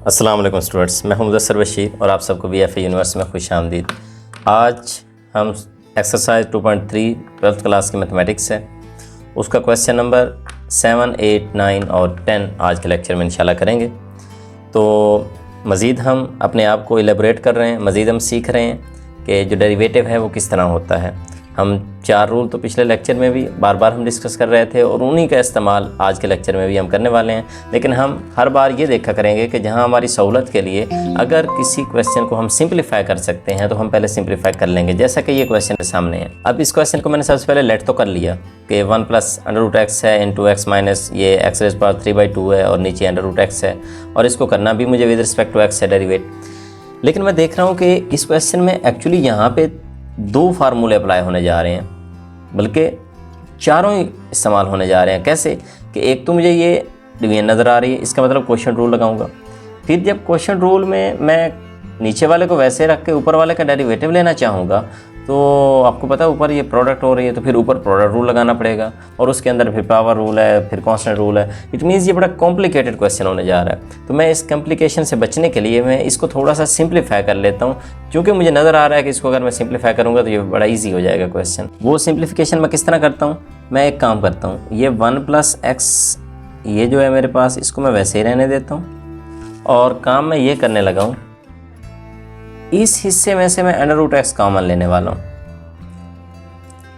अस्सलाम वालेकुम स्टूडेंट्स, मैं हूं मुदस्सिर बशीर और आप सबको BFA यूनिवर्सिटी में खुश आमदीद। आज हम एक्सरसाइज 2.3 12th क्लास की मैथमेटिक्स है, उसका क्वेश्चन नंबर 7, 8, 9 और 10 आज के लेक्चर में इंशाल्लाह करेंगे। तो मज़ीद हम अपने आप को एलेबोरेट कर रहे हैं, मज़ीद हम सीख रहे हैं कि जो डेरिवेटिव है वो किस तरह होता है। हम 4 रूल तो पिछले लेक्चर में भी बार बार हम डिस्कस कर रहे थे और उन्हीं का इस्तेमाल आज के लेक्चर में भी हम करने वाले हैं। लेकिन हम हर बार ये देखा करेंगे कि जहां हमारी सहूलत के लिए अगर किसी क्वेश्चन को हम सिंप्लीफाई कर सकते हैं तो हम पहले सिंप्लीफाई कर लेंगे, जैसा कि ये क्वेश्चन के सामने है। अब इस क्वेश्चन को मैंने सबसे पहले लेट तो कर लिया कि 1 + √x है इंटू x माइनस ये x⁻³ है और नीचे √x है, और इसको करना भी मुझे विद रिस्पेक्ट टू x है डेरिवेट। लेकिन मैं देख रहा हूँ कि इस क्वेश्चन में एक्चुअली यहाँ पे 2 फार्मूले अप्लाई होने जा रहे हैं, बल्कि चारों ही इस्तेमाल होने जा रहे हैं। कैसे कि एक तो मुझे ये डिवीजन नज़र आ रही है, इसका मतलब क्वोशिएंट रूल लगाऊंगा। फिर जब क्वोशिएंट रूल में मैं नीचे वाले को वैसे रख के ऊपर वाले का डेरिवेटिव लेना चाहूँगा तो आपको पता है ऊपर ये प्रोडक्ट हो रही है, तो फिर ऊपर प्रोडक्ट रूल लगाना पड़ेगा और उसके अंदर फिर पावर रूल है, फिर कांस्टेंट रूल है। इट मीन्स ये बड़ा कॉम्प्लिकेटेड क्वेश्चन होने जा रहा है। तो मैं इस कॉम्प्लिकेशन से बचने के लिए मैं इसको थोड़ा सा सिंप्लीफाई कर लेता हूँ, क्योंकि मुझे नज़र आ रहा है कि इसको अगर मैं सिंप्लीफाई करूँगा तो ये बड़ा ईजी हो जाएगा क्वेश्चन। वो सिंप्लीफिकेशन मैं किस तरह करता हूँ, मैं एक काम करता हूँ, ये 1 + x ये जो है मेरे पास, इसको मैं वैसे ही रहने देता हूँ और काम मैं ये करने लगा हूँ, इस हिस्से में से मैं √x कॉमन लेने वाला हूँ।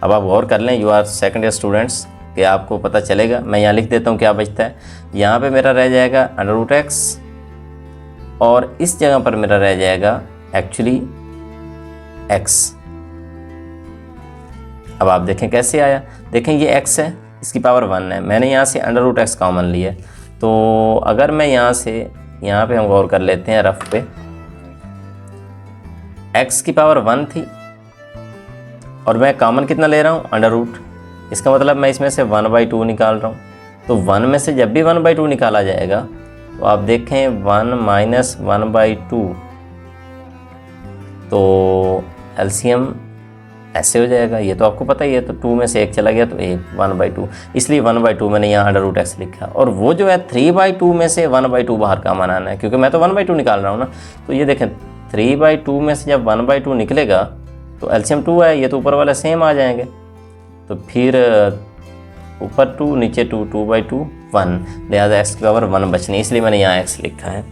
अब आप गौर कर लें, you are second year students, कि आपको पता चलेगा। मैं यहाँ लिख देता हूँ क्या बचता है। यहाँ पे मेरा रह जाएगा √x और इस जगह पर मेरा रह जाएगा एक्चुअली x। अब आप देखें कैसे आया, देखें ये x है, इसकी पावर 1 है, मैंने यहाँ से √x कॉमन लिया। तो अगर मैं यहाँ से यहाँ पे हम गौर कर लेते हैं रफ पे, x की पावर 1 थी और मैं कॉमन कितना ले रहा हूँ, √। इसका मतलब मैं इसमें से 1/2 निकाल रहा हूँ। तो 1 में से जब भी 1/2 निकाला जाएगा तो आप देखें 1 - 1/2 तो एलसीएम ऐसे हो जाएगा। ये तो आपको पता ही है, तो 2 में से 1 चला गया तो 1/2, इसलिए 1/2 मैंने यहाँ √x लिखा। और वो जो है 3/2 में से 1/2 बाहर कॉमन आना है, क्योंकि मैं तो 1/2 निकाल रहा हूँ ना। तो ये देखें 3/2 में से जब 1/2 निकलेगा तो एलसीएम 2 है, ये तो ऊपर वाला सेम आ जाएंगे। तो फिर ऊपर 2 नीचे 2, 2/2 1, लिहाजा x की पावर 1 बचनी, इसलिए मैंने यहाँ x लिखा है।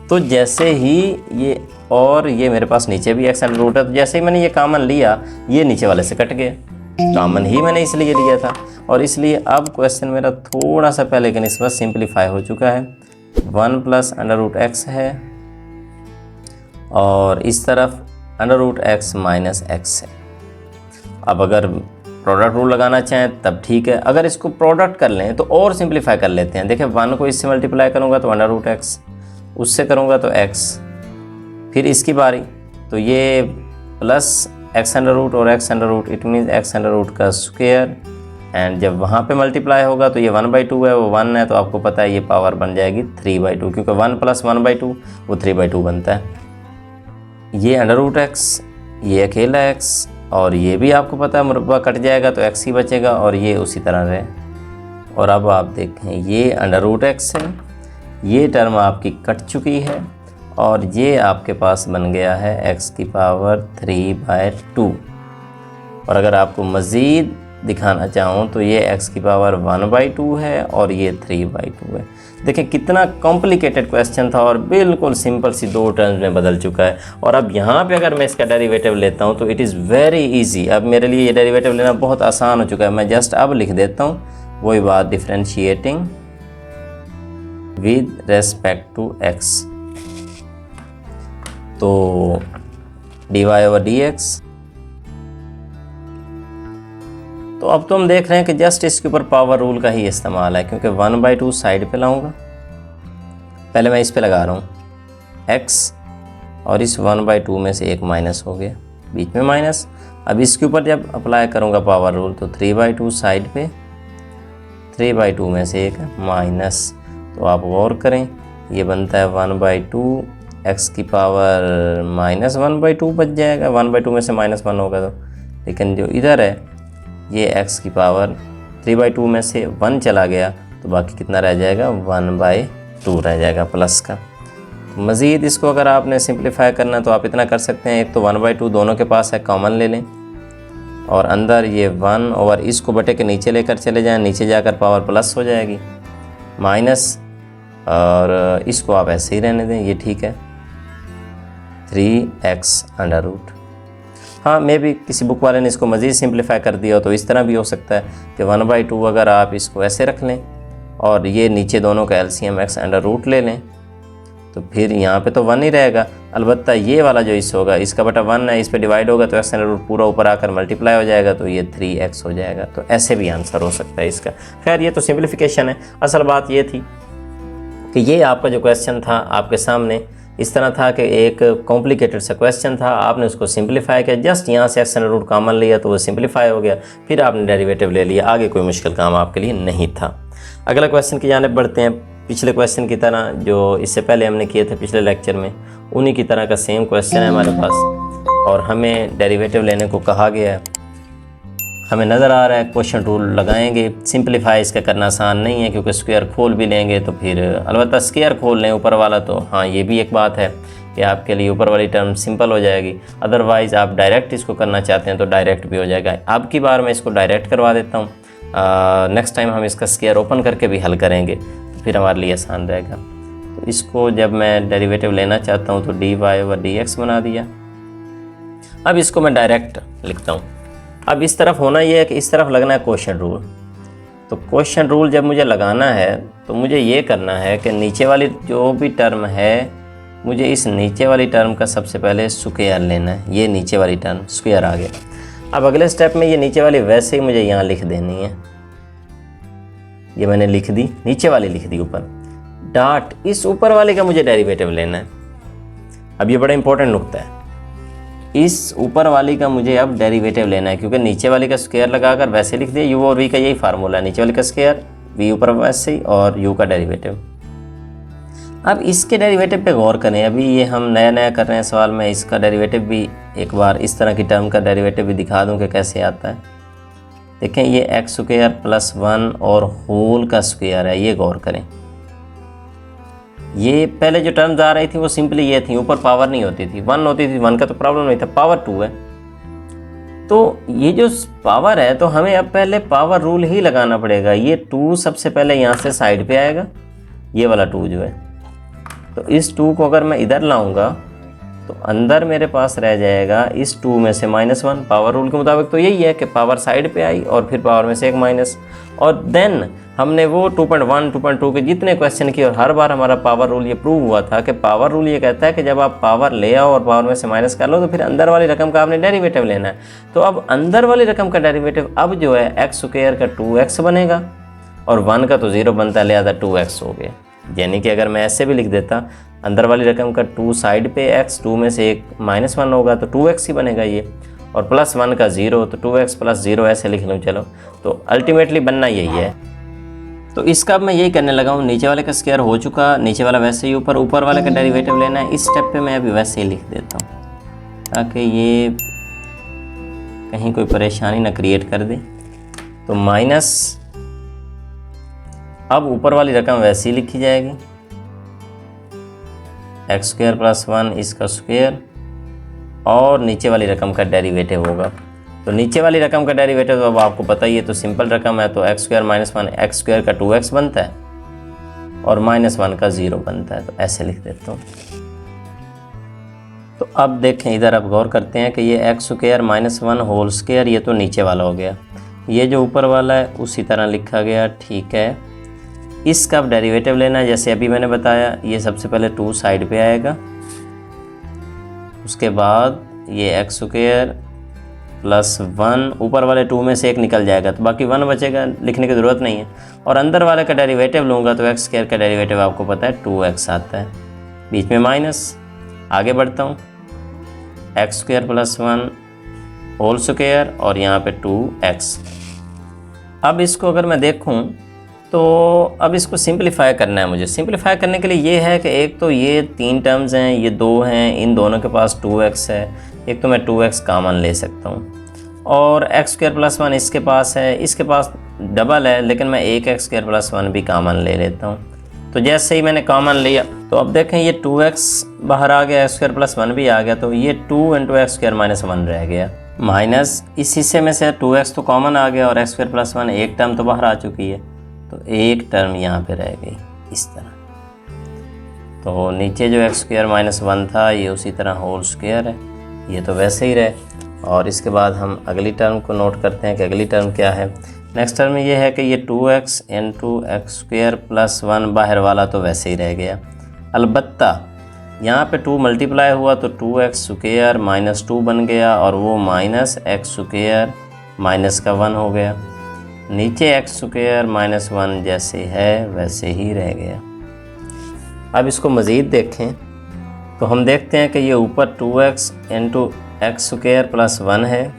तो जैसे ही ये, और ये मेरे पास नीचे भी x √, है, तो जैसे ही मैंने ये कॉमन लिया ये नीचे वाले से कट गया। कॉमन ही मैंने इसलिए लिया था, और इसलिए अब क्वेश्चन मेरा थोड़ा सा पहले के निस्बत सिंप्लीफाई हो चुका है। 1 + √x है और इस तरफ √x - x है। अब अगर प्रोडक्ट रूल लगाना चाहें तब ठीक है, अगर इसको प्रोडक्ट कर लें तो और सिंप्लीफाई कर लेते हैं। देखिए 1 को इससे मल्टीप्लाई करूँगा तो √x, उससे करूँगा तो x, फिर इसकी बारी तो ये प्लस x⁻√ और x⁻√ इट मीन्स x⁻√ का स्क्वायर, एंड जब वहाँ पे मल्टीप्लाई होगा तो ये 1/2 है, वो 1 है, तो आपको पता है ये पावर बन जाएगी 3/2, क्योंकि 1 + 1/2 वो 3/2 बनता है। ये √x, ये अकेला x, और ये भी आपको पता है मुरब्बा कट जाएगा तो x ही बचेगा, और ये उसी तरह रहे। और अब आप देखें ये √x है, ये टर्म आपकी कट चुकी है और ये आपके पास बन गया है x की पावर 3/2। और अगर आपको मज़ीद दिखाना चाहूँ तो ये x की पावर 1/2 है और ये 3/2 है। देखें कितना कॉम्प्लिकेटेड क्वेश्चन था और बिल्कुल सिंपल सी 2 टर्म्स में बदल चुका है। और अब यहाँ पे अगर मैं इसका डेरिवेटिव लेता हूँ तो इट इज़ वेरी इजी। अब मेरे लिए ये डेरिवेटिव लेना बहुत आसान हो चुका है। मैं जस्ट अब लिख देता हूँ वही बात, differentiating with respect to x, तो dy/dx। तो अब तो हम देख रहे हैं कि जस्ट इसके ऊपर पावर रूल का ही इस्तेमाल है, क्योंकि 1/2 साइड पे लाऊंगा। पहले मैं इस पे लगा रहा हूँ x, और इस 1/2 में से एक माइनस हो गया, बीच में माइनस। अब इसके ऊपर जब अप्लाई करूँगा पावर रूल तो 3/2 साइड पे, 3/2 में से एक माइनस। तो आप गौर करें ये बनता है 1/2, x की पावर -1/2 बच जाएगा, 1/2 में से -1 होगा तो। लेकिन जो इधर है ये x की पावर 3/2 में से 1 चला गया तो बाकी कितना रह जाएगा, 1/2 रह जाएगा प्लस का। मज़ीद इसको अगर आपने सिंप्लीफाई करना तो आप इतना कर सकते हैं, एक तो 1/2 दोनों के पास है, कॉमन ले लें और अंदर ये 1 ओवर इसको बटे के नीचे लेकर चले जाएं, नीचे जाकर पावर प्लस हो जाएगी, माइनस और इसको आप ऐसे ही रहने दें, ये ठीक है, 3x√। हाँ, मे भी किसी बुक वाले ने इसको मज़ीद सिंप्लीफाई कर दिया हो तो इस तरह भी हो सकता है कि 1/2 अगर आप इसको ऐसे रख लें और ये नीचे दोनों का LCM x√, ले लें तो फिर यहाँ पे तो 1 ही रहेगा। अलबत्ता ये वाला जो इस होगा, इसका बटा 1 है, इस पे डिवाइड होगा तो x√, पूरा ऊपर आकर मल्टीप्लाई हो जाएगा तो ये 3x हो जाएगा। तो ऐसे भी आंसर हो सकता है इसका। खैर ये तो सिंप्लीफिकेशन है। असल बात ये थी कि ये आपका जो क्वेश्चन था आपके सामने इस तरह था कि एक कॉम्प्लिकेटेड सा क्वेश्चन था, आपने उसको सिंप्लीफाई किया, जस्ट यहाँ से x√, कॉमन लिया तो वो सिंप्लीफाई हो गया, फिर आपने डेरिवेटिव ले लिया, आगे कोई मुश्किल काम आपके लिए नहीं था। अगला क्वेश्चन की जानिब बढ़ते हैं। पिछले क्वेश्चन की तरह जो इससे पहले हमने किए थे पिछले लेक्चर में, उन्हीं की तरह का सेम क्वेश्चन है हमारे पास और हमें डेरिवेटिव लेने को कहा गया है। हमें नज़र आ रहा है क्वेश्चन रूल लगाएंगे, सिंप्लीफाई इसका करना आसान नहीं है क्योंकि स्क्वायर खोल भी लेंगे तो फिर अलबत्ता स्क्वायर खोल लें ऊपर वाला तो हाँ ये भी एक बात है कि आपके लिए ऊपर वाली टर्म सिंपल हो जाएगी। अदरवाइज़ आप डायरेक्ट इसको करना चाहते हैं तो डायरेक्ट भी हो जाएगा। अब की बार मैं इसको डायरेक्ट करवा देता हूँ, नेक्स्ट टाइम हम इसका स्क्वायर ओपन करके भी हल करेंगे तो फिर हमारे लिए आसान रहेगा। तो इसको जब मैं डेरिवेटिव लेना चाहता हूँ तो dy/dx बना दिया। अब इसको मैं डायरेक्ट लिखता हूँ। अब इस तरफ होना ये है कि इस तरफ लगना है क्वेश्चन रूल। तो क्वेश्चन रूल जब मुझे लगाना है तो मुझे ये करना है कि नीचे वाली जो भी टर्म है, मुझे इस नीचे वाली टर्म का सबसे पहले स्क्वायर लेना है। ये नीचे वाली टर्म स्क्वायर आ गया। अब अगले स्टेप में ये नीचे वाली वैसे ही मुझे यहाँ लिख देनी है। ये मैंने लिख दी, नीचे वाली लिख दी ऊपर, डॉट इस ऊपर वाले का मुझे डेरिवेटिव लेना है। अब ये बड़ा इंपॉर्टेंट नुक्ता है, इस ऊपर वाली का मुझे अब डेरिवेटिव लेना है क्योंकि नीचे वाली का स्क्वायर लगाकर वैसे लिख दिया। u और v का यही फार्मूला है, नीचे वाली का स्क्वायर, v ऊपर वैसे ही और u का डेरिवेटिव। अब इसके डेरिवेटिव पे गौर करें। अभी ये हम नया नया कर रहे हैं सवाल में, इसका डेरिवेटिव भी एक बार इस तरह की टर्म का डेरिवेटिव भी दिखा दूं कि कैसे आता है। देखें ये x² + 1 और होल का स्क्वायर है, ये गौर करें। ये पहले जो टर्म्स आ रही थी वो सिंपली ये थी, ऊपर पावर नहीं होती थी, 1 होती थी, 1 का तो प्रॉब्लम नहीं था, पावर 2 है। तो ये जो पावर है तो हमें अब पहले पावर रूल ही लगाना पड़ेगा। ये 2 सबसे पहले यहाँ से साइड पे आएगा, ये वाला 2 जो है, तो इस 2 को अगर मैं इधर लाऊंगा तो अंदर मेरे पास रह जाएगा इस 2 में से -1। पावर रूल के मुताबिक तो यही है कि पावर साइड पे आई और फिर पावर में से एक माइनस। और देन हमने वो 2.1, 2.2 के जितने क्वेश्चन किए और हर बार हमारा पावर रूल ये प्रूव हुआ था कि पावर रूल ये कहता है कि जब आप पावर ले आओ और पावर में से माइनस कर लो तो फिर अंदर वाली रकम का आपने डेरिवेटिव लेना है। तो अब अंदर वाली रकम का डेरिवेटिव अब जो है x² का 2x बनेगा और 1 का तो 0 बनता है, लिहाजा 2x हो गया। यानी कि अगर मैं ऐसे भी लिख देता, अंदर वाली रकम का 2 साइड पे x, 2 में से एक -1 होगा तो 2x ही बनेगा ये, और +1 का 0 तो 2x + 0 ऐसे लिख लूँ। चलो, तो अल्टीमेटली बनना यही है। तो इसका अब मैं यही करने लगा हूँ, नीचे वाले का स्क्वायर हो चुका, नीचे वाला वैसे ही ऊपर, ऊपर वाले का डेरिवेटिव लेना है। इस स्टेप पे मैं अभी वैसे ही लिख देता हूँ ताकि ये कहीं कोई परेशानी ना क्रिएट कर दे। तो माइनस, अब ऊपर वाली रकम वैसे ही लिखी जाएगी, x² + 1 इसका स्क्वायर और नीचे वाली रकम का डेरिवेटिव होगा। तो नीचे वाली रकम का डेरिवेटिव तो अब आपको पता ही है, तो सिंपल रकम है तो x² - 1 x² का 2x बनता है और -1 का 0 बनता है। तो ऐसे लिख देता हूँ। तो अब देखें इधर, अब गौर करते हैं कि ये x² - 1 होल स्क्वायर ये तो नीचे वाला हो गया, ये जो ऊपर वाला है उसी तरह लिखा गया, ठीक है। इसका अब डेरिवेटिव लेना है, जैसे अभी मैंने बताया, ये सबसे पहले 2 साइड पे आएगा, उसके बाद ये x² + 1 ऊपर वाले 2 में से एक निकल जाएगा तो बाकी 1 बचेगा, लिखने की ज़रूरत नहीं है। और अंदर वाले का डेरिवेटिव लूँगा तो x² का डेरिवेटिव आपको पता है 2x आता है, बीच में माइनस। आगे बढ़ता हूँ, x² + 1 होल स्क्वायर और यहाँ पे 2x। अब इसको अगर मैं देखूँ तो अब इसको सिंप्लीफाई करना है मुझे। सिंप्लीफाई करने के लिए ये है कि एक तो ये 3 टर्म्स हैं, ये 2 हैं, इन दोनों के पास 2x है, एक तो मैं 2x कॉमन ले सकता हूँ और x² + 1 इसके पास है, इसके पास डबल है लेकिन मैं एक x² + 1 भी कॉमन ले लेता हूँ। तो जैसे ही मैंने कॉमन लिया तो अब देखें ये 2x बाहर आ गया, x² + 1 भी आ गया, तो ये 2 × x² - 1 रह गया। माइनस इस हिस्से में से 2x तो कॉमन आ गया और x² + 1 एक टर्म तो बाहर आ चुकी है, तो एक टर्म यहाँ पे रह गई इस तरह। तो नीचे जो x² - 1 था ये उसी तरह होल स्क्वायर है, ये तो वैसे ही रहे। और इसके बाद हम अगली टर्म को नोट करते हैं कि अगली टर्म क्या है। नेक्स्ट टर्म ये है कि ये 2x × x² + 1 बाहर वाला तो वैसे ही रह गया, अलबत्ता यहाँ पे 2 मल्टीप्लाई हुआ तो 2x² - 2 बन गया और वो -x² -1 हो गया। नीचे x² - 1 जैसे है वैसे ही रह गया। अब इसको मज़ीद देखें तो हम देखते हैं कि ये ऊपर 2x × x² + 1 है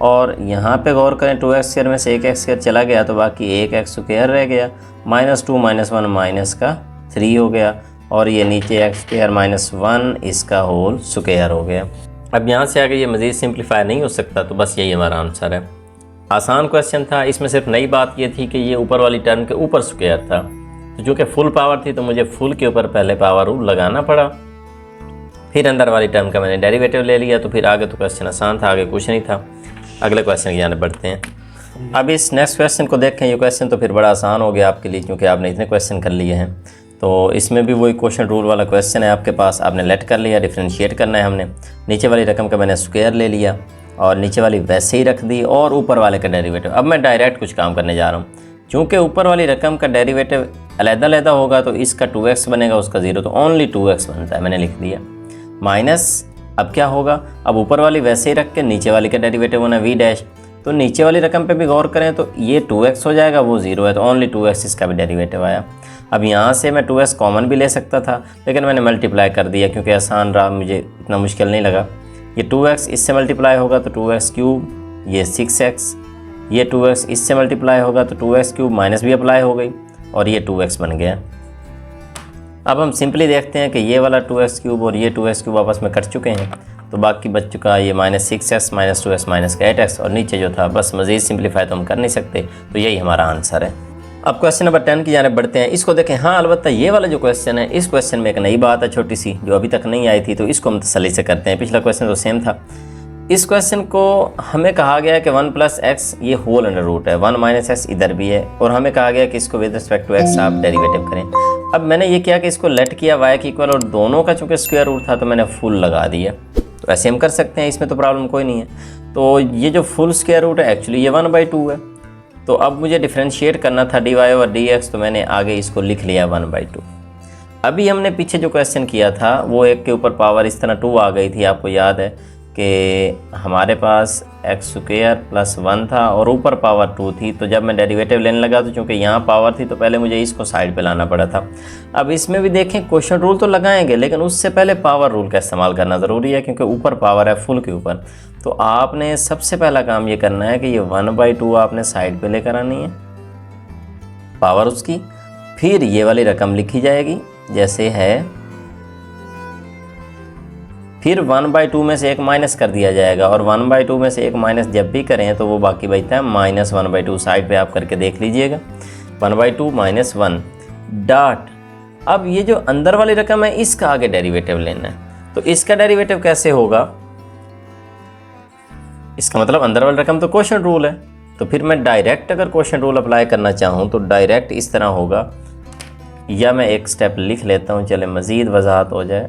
और यहाँ पे गौर करें 2x² में से एक x² चला गया तो बाकी एक x² रह गया, -2 - 1 माइनस का 3 हो गया और ये नीचे x² - 1 इसका होल स्क्वायर हो गया। अब यहाँ से आगे ये मज़ीद सिंप्लीफाई नहीं हो सकता, तो बस यही हमारा आंसर है। आसान क्वेश्चन था, इसमें सिर्फ नई बात ये थी कि ये ऊपर वाली टर्म के ऊपर स्क्वायर था, तो जो कि फुल पावर थी तो मुझे फुल के ऊपर पहले पावर रूल लगाना पड़ा, फिर अंदर वाली टर्म का मैंने डेरिवेटिव ले लिया, तो फिर आगे तो क्वेश्चन आसान था, आगे कुछ नहीं था। अगले क्वेश्चन की जाने बढ़ते हैं। अब इस नेक्स्ट क्वेश्चन को देखें, ये क्वेश्चन तो फिर बड़ा आसान हो गया आपके लिए क्योंकि आपने इतने क्वेश्चन कर लिए हैं। तो इसमें भी वही क्वेश्चन रूल वाला क्वेश्चन है आपके पास, आपने लेट कर लिया, डिफ्रेंशिएट करना है हमने। नीचे वाली रकम का मैंने स्क्वायर ले लिया और नीचे वाली वैसे ही रख दी और ऊपर वाले का डेरिवेटिव। अब मैं डायरेक्ट कुछ काम करने जा रहा हूँ, चूँकि ऊपर वाली रकम का डेरिवेटिव अलग-अलग होगा तो इसका 2x बनेगा, उसका 0, तो ओनली 2x बनता है, मैंने लिख दिया। माइनस अब क्या होगा, अब ऊपर वाली वैसे ही रख के नीचे वाली का डेरिवेटिव होना v', तो नीचे वाली रकम पे भी गौर करें तो ये 2x हो जाएगा, वो 0 है, तो ओनली 2x इसका भी डेरिवेटिव आया। अब यहाँ से मैं 2x कॉमन भी ले सकता था लेकिन मैंने मल्टीप्लाई कर दिया क्योंकि आसान रहा, मुझे इतना मुश्किल नहीं लगा। ये 2x इससे मल्टीप्लाई होगा तो 2x³, ये 6x, ये 2x इससे मल्टीप्लाई होगा तो 2x³ माइनस भी अप्लाई हो गई और ये 2x बन गया। अब हम सिंपली देखते हैं कि ये वाला 2x³ और ये 2x³ आपस में कट चुके हैं, तो बाकी बच चुका है ये -6x - 2x - 8x और नीचे जो था बस मज़ीद सिंप्लीफाई तो हम कर नहीं सकते, तो यही हमारा आंसर है। अब क्वेश्चन नंबर 10 की जानिब बढ़ते हैं। इसको देखें। हाँ, अलबत्ता ये वाला जो क्वेश्चन है, इस क्वेश्चन में एक नई बात है छोटी सी जो अभी तक नहीं आई थी, तो इसको हम तसल्ली से करते हैं। पिछला क्वेश्चन तो सेम था। इस क्वेश्चन को हमें कहा गया है कि 1 + x ये होल अंडर रूट है, 1 - x इधर भी है और हमें कहा गया कि इसको विद रिस्पेक्ट टू x आप डेरिवेटिव करें। अब मैंने ये किया कि इसको लेट किया y के इक्वल और दोनों का चूँकि स्क्वायर रूट था तो मैंने फुल लगा दिया। तो ऐसे हम कर सकते हैं, इसमें तो प्रॉब्लम कोई नहीं है। तो ये जो फुल स्क्वायर रूट है एक्चुअली ये 1/2 है। तो अब मुझे डिफ्रेंशिएट करना था dy और dx, तो मैंने आगे इसको लिख लिया 1/2। अभी हमने पीछे जो क्वेश्चन किया था वो एक के ऊपर पावर इस तरह 2 आ गई थी। आपको याद है कि हमारे पास x² + 1 था और ऊपर पावर 2 थी। तो जब मैं डेरिवेटिव लेने लगा तो चूँकि यहाँ पावर थी तो पहले मुझे इसको साइड पे लाना पड़ा था। अब इसमें भी देखें क्वेश्चन रूल तो लगाएंगे लेकिन उससे पहले पावर रूल का इस्तेमाल करना ज़रूरी है क्योंकि ऊपर पावर है फुल के ऊपर। तो आपने सबसे पहला काम ये करना है कि ये 1/2 आपने साइड पे लेकर आनी है पावर उसकी, फिर ये वाली रकम लिखी जाएगी जैसे है, फिर 1/2 में से एक माइनस कर दिया जाएगा और 1/2 में से एक माइनस जब भी करें तो वो बाकी बचता है -1/2। साइड पे आप करके देख लीजिएगा, 1/2 - 1 डॉट। अब ये जो अंदर वाली रकम है इसका आगे डेरिवेटिव लेना है। तो इसका डेरिवेटिव कैसे होगा, इसका मतलब अंदर वाली रकम तो क्वोशंट रूल है। तो फिर मैं डायरेक्ट अगर क्वोशंट रूल अप्लाई करना चाहूँ तो डायरेक्ट इस तरह होगा, या मैं एक स्टेप लिख लेता हूँ, चले मज़ीद वजाहत हो जाए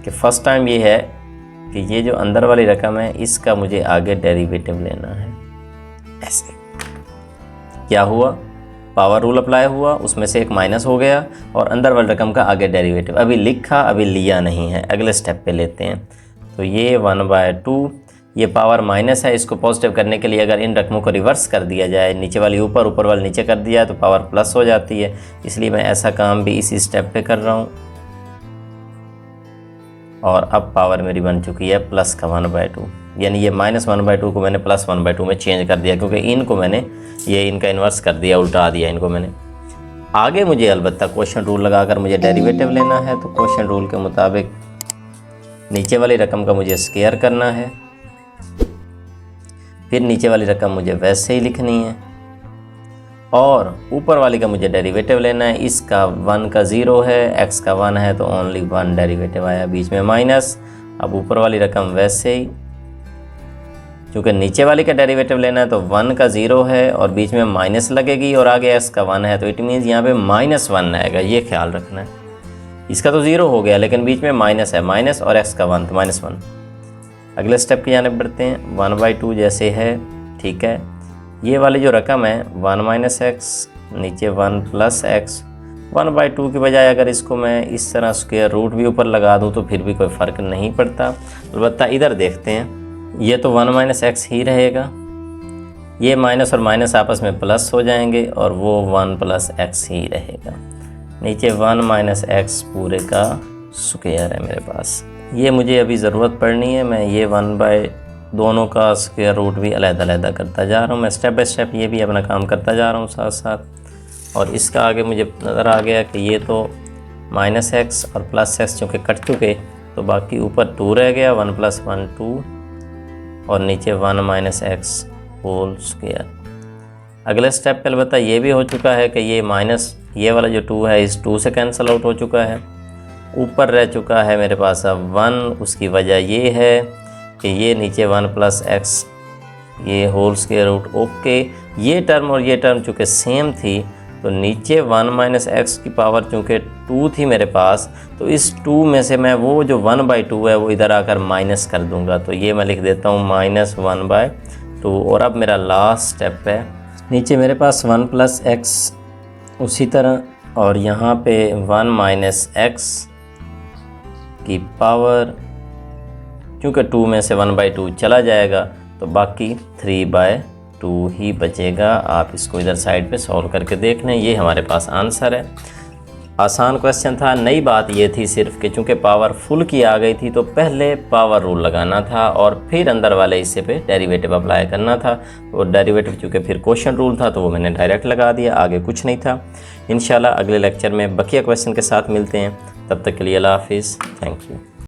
कि फ़र्स्ट टाइम ये है कि ये जो अंदर वाली रकम है इसका मुझे आगे डेरिवेटिव लेना है। ऐसे क्या हुआ, पावर रूल अप्लाई हुआ, उसमें से एक माइनस हो गया और अंदर वाली रकम का आगे डेरिवेटिव अभी लिखा, अभी लिया नहीं है, अगले स्टेप पे लेते हैं। तो ये 1/2, ये पावर माइनस है, इसको पॉजिटिव करने के लिए अगर इन रकमों को रिवर्स कर दिया जाए, नीचे वाली ऊपर, ऊपर वाली नीचे कर दिया तो पावर प्लस हो जाती है। इसलिए मैं ऐसा काम भी इसी स्टेप पे कर रहा हूँ और अब पावर मेरी बन चुकी है प्लस का 1/2, यानी ये -1/2 को मैंने +1/2 में चेंज कर दिया क्योंकि इनको मैंने ये इनका इन्वर्स कर दिया, उल्टा दिया इनको मैंने। आगे मुझे अलबत्ता क्वोशंट रूल लगाकर मुझे डेरिवेटिव लेना है। तो क्वोशंट रूल के मुताबिक नीचे वाली रकम का मुझे स्क्वायर करना है, फिर नीचे वाली रकम मुझे वैसे ही लिखनी है और ऊपर वाली का मुझे डेरिवेटिव लेना है। इसका 1 का 0 है, x का 1 है, तो ओनली 1 डेरिवेटिव आया, बीच में माइनस। अब ऊपर वाली रकम वैसे ही, क्योंकि नीचे वाली का डेरिवेटिव लेना है तो 1 का 0 है और बीच में माइनस लगेगी और आगे x का 1 है, तो इट मीन्स यहाँ पे -1 आएगा, ये ख्याल रखना है। इसका तो 0 हो गया लेकिन बीच में माइनस है, माइनस और x का 1 तो -1। अगले स्टेप की जानिब बढ़ते हैं। 1/2 जैसे है, ठीक है। ये वाली जो रकम है 1 - x, नीचे 1 + x, 1/2 की बजाय अगर इसको मैं इस तरह स्क्वायर रूट भी ऊपर लगा दूँ तो फिर भी कोई फ़र्क नहीं पड़ता। अलबत्ता इधर देखते हैं, ये तो 1 - x ही रहेगा, ये माइनस और माइनस आपस में प्लस हो जाएंगे और वो 1 + x ही रहेगा। नीचे 1 - x पूरे का स्क्वायर है मेरे पास। ये मुझे अभी ज़रूरत पड़नी है, मैं ये 1 दोनों का स्क्वायर रूट भी अलग-अलग करता जा रहा हूँ। मैं स्टेप बाय स्टेप ये भी अपना काम करता जा रहा हूँ साथ साथ। और इसका आगे मुझे नज़र आ गया कि ये तो -x और +x चूँकि कट चुके तो बाकी ऊपर 2 रह गया, 1 + 1 2 और नीचे 1 - x होल स्क्वायर। अगले स्टेप पे अलबत्ता ये भी हो चुका है कि ये माइनस, ये वाला जो 2 है इस 2 से कैंसिल आउट हो चुका है। ऊपर रह चुका है मेरे पास अब 1, उसकी वजह ये है कि ये नीचे 1 + x ये होल स्क्वायर रूट, ओके। ये टर्म और ये टर्म चूँकि सेम थी तो नीचे 1 - x की पावर चूँकि 2 थी मेरे पास, तो इस 2 में से मैं वो जो 1/2 है वो इधर आकर माइनस कर दूंगा, तो ये मैं लिख देता हूँ -1/2। और अब मेरा लास्ट स्टेप है, नीचे मेरे पास 1 + x उसी तरह, और यहाँ पे 1 - x की पावर, क्योंकि 2 में से 1/2 चला जाएगा तो बाकी 3/2 ही बचेगा। आप इसको इधर साइड पे सॉल्व करके देख लें, ये हमारे पास आंसर है। आसान क्वेश्चन था। नई बात ये थी सिर्फ कि चूँकि पावर फुल की आ गई थी तो पहले पावर रूल लगाना था और फिर अंदर वाले हिस्से पे डेरिवेटिव अप्लाई करना था। और डेरिवेटिव चूँकि फिर क्वेश्चन रूल था तो वो मैंने डायरेक्ट लगा दिया, आगे कुछ नहीं था। इंशाल्लाह अगले लेक्चर में बकिया क्वेश्चन के साथ मिलते हैं, तब तक के लिए अल्लाह हाफिज़, थैंक यू।